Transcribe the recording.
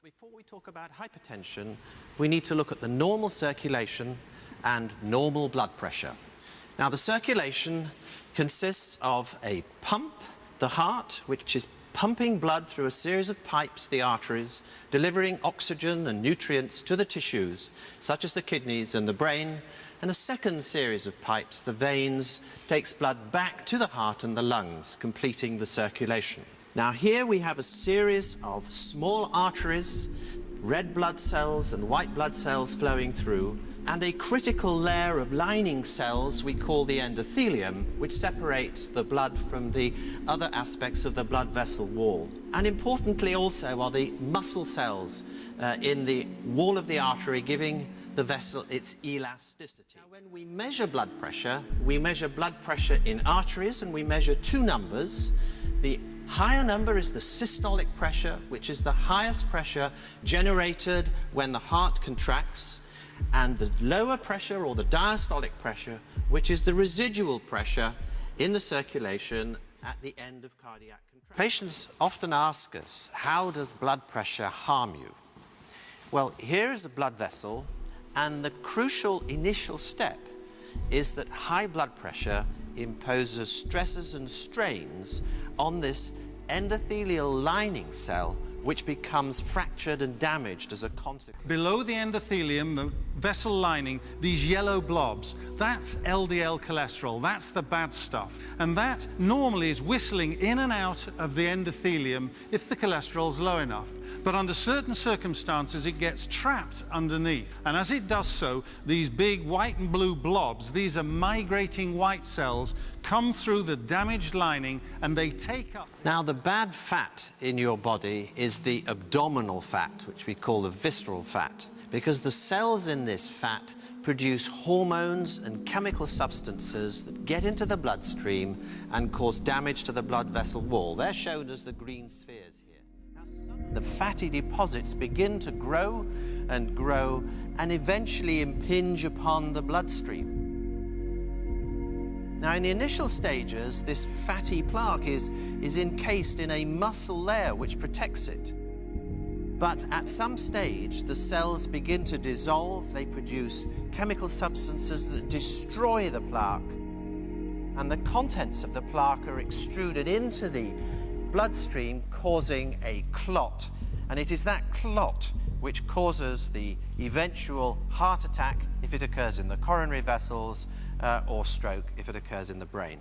Before we talk about hypertension, we need to look at the normal circulation and normal blood pressure. Now, the circulation consists of a pump, the heart, which is pumping blood through a series of pipes, the arteries, delivering oxygen and nutrients to the tissues, such as the kidneys and the brain, and a second series of pipes, the veins, takes blood back to the heart and the lungs, completing the circulation. Now, here we have a series of small arteries, red blood cells and white blood cells flowing through, and a critical layer of lining cells we call the endothelium, which separates the blood from the other aspects of the blood vessel wall. And importantly also are the muscle cells in the wall of the artery, giving the vessel its elasticity. Now, when we measure blood pressure in arteries, and we measure two numbers. The higher number is the systolic pressure, which is the highest pressure generated when the heart contracts, and the lower pressure, or the diastolic pressure, which is the residual pressure in the circulation at the end of cardiac contraction. Patients often ask us, how does blood pressure harm you? Well, here is a blood vessel, and the crucial initial step is that high blood pressure imposes stresses and strains on this endothelial lining cell, which becomes fractured and damaged as a consequence. Below the endothelium, the vessel lining, these yellow blobs, that's LDL cholesterol, that's the bad stuff. And that normally is whistling in and out of the endothelium if the cholesterol's low enough. But under certain circumstances, it gets trapped underneath. And as it does so, these big white and blue blobs, these are migrating white cells, come through the damaged lining and they take up. Now, the bad fat in your body is the abdominal fat, which we call the visceral fat, because the cells in this fat produce hormones and chemical substances that get into the bloodstream and cause damage to the blood vessel wall. They're shown as the green spheres here. The fatty deposits begin to grow and eventually impinge upon the bloodstream. Now, in the initial stages, this fatty plaque is encased in a muscle layer which protects it. But at some stage, the cells begin to dissolve. They produce chemical substances that destroy the plaque, and the contents of the plaque are extruded into the bloodstream, causing a clot. And it is that clot which causes the eventual heart attack if it occurs in the coronary vessels, or stroke if it occurs in the brain.